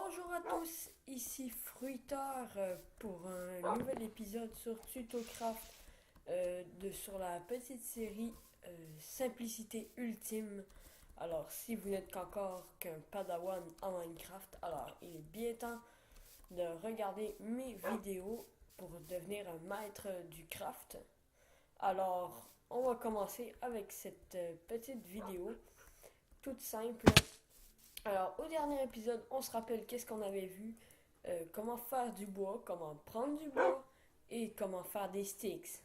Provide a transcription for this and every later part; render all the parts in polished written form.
Bonjour à tous, ici Fruiteur pour un nouvel épisode sur TutoCraft sur la petite série Simplicité Ultime. Alors, si vous n'êtes qu'encore qu'un padawan en Minecraft, alors il est bien temps de regarder mes vidéos pour devenir un maître du craft. Alors, on va commencer avec cette petite vidéo toute simple. Alors, au dernier épisode, on se rappelle qu'est-ce qu'on avait vu, comment faire du bois, comment prendre du bois, et comment faire des sticks,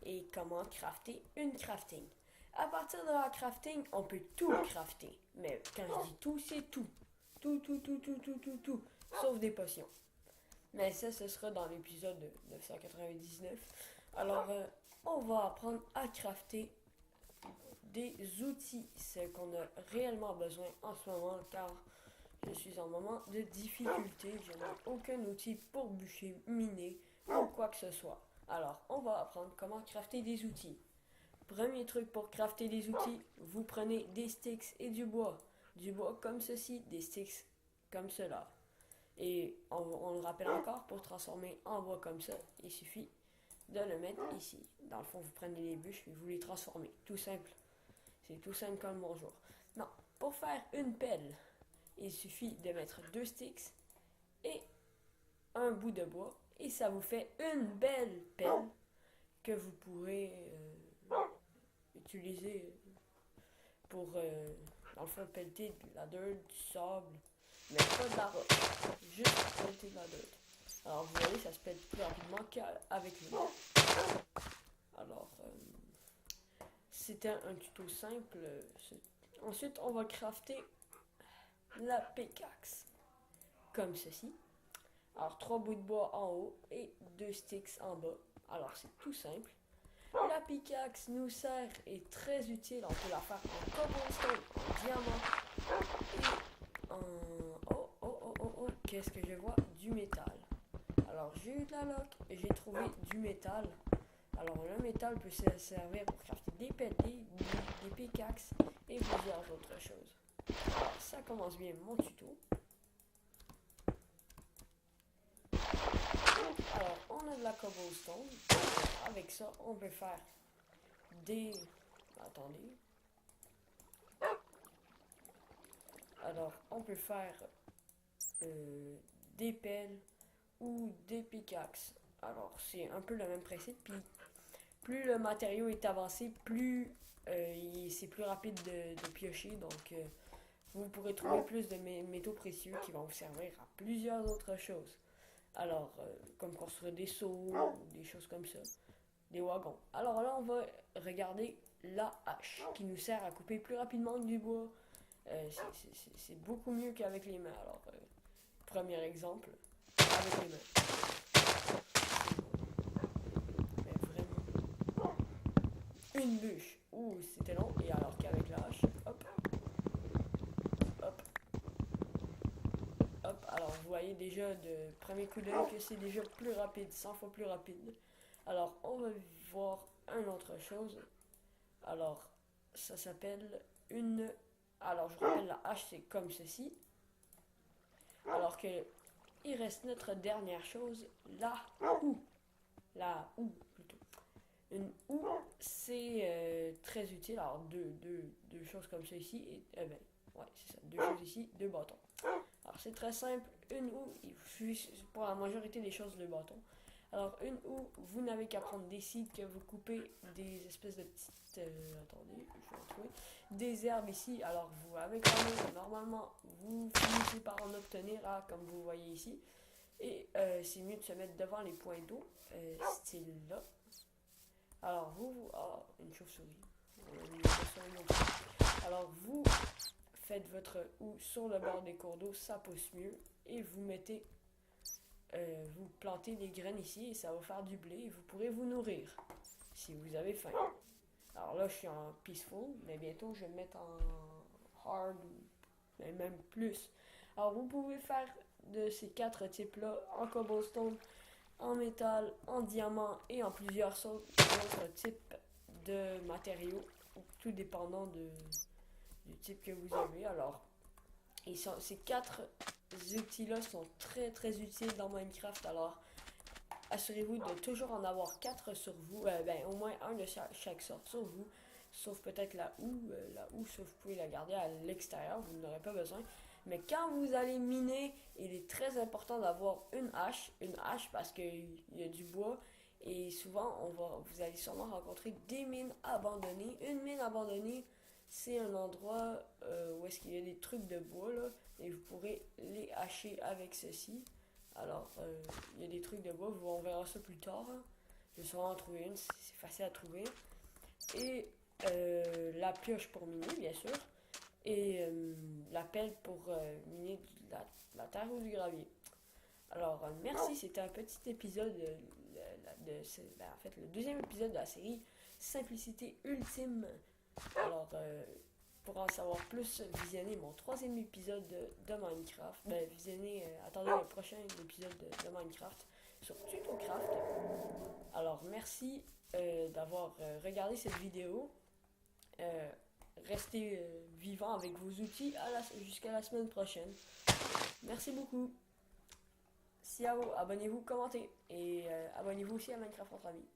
et comment crafter une crafting. À partir de la crafting, on peut tout crafter. Mais quand je dis tout, c'est tout. Tout. Sauf des potions. Mais ça, ce sera dans l'épisode 999. Alors, on va apprendre à crafter des outils, ce qu'on a réellement besoin en ce moment, car je suis en moment de difficulté. Je n'ai aucun outil pour bûcher, miner ou quoi que ce soit. Alors, on va apprendre comment crafter des outils. Premier truc pour crafter des outils, vous prenez des sticks et du bois. Du bois comme ceci, des sticks comme cela. Et on le rappelle encore, pour transformer en bois comme ça, il suffit de le mettre ici. Dans le fond, vous prenez les bûches et vous les transformez. Tout simple. C'est tout simple comme bonjour. Non, pour faire une pelle, il suffit de mettre deux sticks et un bout de bois. Et ça vous fait une belle pelle que vous pourrez utiliser pour, dans le fond, pelleter de la dirt, du sable, mais pas de la roche. Juste pelleter de la dirt. Alors, vous voyez, ça se pète plus rapidement qu'avec le bois. Alors, c'était un tuto simple. Ensuite, on va crafter la pickaxe. Comme ceci. Alors, 3 bouts de bois en haut et 2 sticks en bas. Alors, c'est tout simple. La pickaxe nous sert et est très utile. On peut la faire en cobblestone, en diamant et en... Oh, qu'est-ce que je vois? Du métal. Alors, j'ai eu de la lock et j'ai trouvé du métal. Alors, le métal peut se servir pour crafter des pelles, des pickaxes et plusieurs autres choses. Alors, ça commence bien mon tuto. Alors, on a de la cobblestone. Avec ça, on peut faire des... Attendez. Alors, on peut faire des pelles ou des pickaxes. Alors, c'est un peu le même principe. Puis, plus le matériau est avancé, plus c'est plus rapide de piocher. Donc, vous pourrez trouver plus de métaux précieux qui vont vous servir à plusieurs autres choses. Alors, comme construire des seaux, des choses comme ça, des wagons. Alors là, on va regarder la hache qui nous sert à couper plus rapidement du bois. C'est beaucoup mieux qu'avec les mains. Alors, premier exemple, avec les mains. Mais vraiment, une bûche. Ouh, c'était long. Et alors qu'avec la hache, hop, hop, hop. Alors, vous voyez déjà de premier coup d'œil que c'est déjà plus rapide, 100 fois plus rapide. Alors, on va voir une autre chose. Alors, ça s'appelle une... Alors, je rappelle, la hache, c'est comme ceci. Alors que il reste notre dernière chose, la houe. La houe, plutôt. Une houe, c'est très utile. Alors, deux choses comme ça ici. Et, ben, ouais, c'est ça. Deux choses ici, deux bâtons. Alors, c'est très simple. Une houe, il suffit pour la majorité des choses, deux bâtons. Alors, une houe, vous n'avez qu'à prendre des seeds que vous coupez des espèces de petites... attendez, je vais retrouver. Des herbes ici. Alors, vous, avec la main, normalement, vous finissez par en obtenir, là, comme vous voyez ici. Et c'est mieux de se mettre devant les points d'eau, style là. Alors, une chauve-souris. Alors, vous faites votre houe sur le bord des cours d'eau, ça pousse mieux. Et vous mettez... vous plantez des graines ici et ça va faire du blé et vous pourrez vous nourrir si vous avez faim. Alors là, je suis en peaceful, mais bientôt, je vais me mettre en hard, mais même plus. Alors, vous pouvez faire de ces 4 types-là en cobblestone, en métal, en diamant et en plusieurs autres types de matériaux, tout dépendant du type que vous avez. Alors, Et ces 4 outils-là sont très utiles dans Minecraft. Alors, assurez-vous de toujours en avoir 4 sur vous. Au moins un de chaque sorte sur vous. Sauf peut-être la houe. La houe, ça, vous pouvez la garder à l'extérieur. Vous n'en aurez pas besoin. Mais quand vous allez miner, il est très important d'avoir une hache. Une hache parce qu'il y a du bois. Et souvent, vous allez sûrement rencontrer des mines abandonnées. Une mine abandonnée, c'est un endroit où est-ce qu'il y a des trucs de bois, là, et vous pourrez les hacher avec ceci. Alors, il y a des trucs de bois, on verra ça plus tard, hein. Je vais sûrement en trouver une, c'est facile à trouver. Et la pioche pour miner, bien sûr. Et la pelle pour miner de la terre ou du gravier. Alors, merci, c'était un petit épisode en fait, le deuxième épisode de la série Simplicité Ultime. Alors, pour en savoir plus, visionnez mon troisième épisode de Minecraft. Attendez le prochain épisode de Minecraft sur TutoCraft. Alors, merci d'avoir regardé cette vidéo. Restez vivant avec vos outils jusqu'à la semaine prochaine. Merci beaucoup. Si à vous, abonnez-vous, commentez et abonnez-vous aussi à Minecraft entre amis.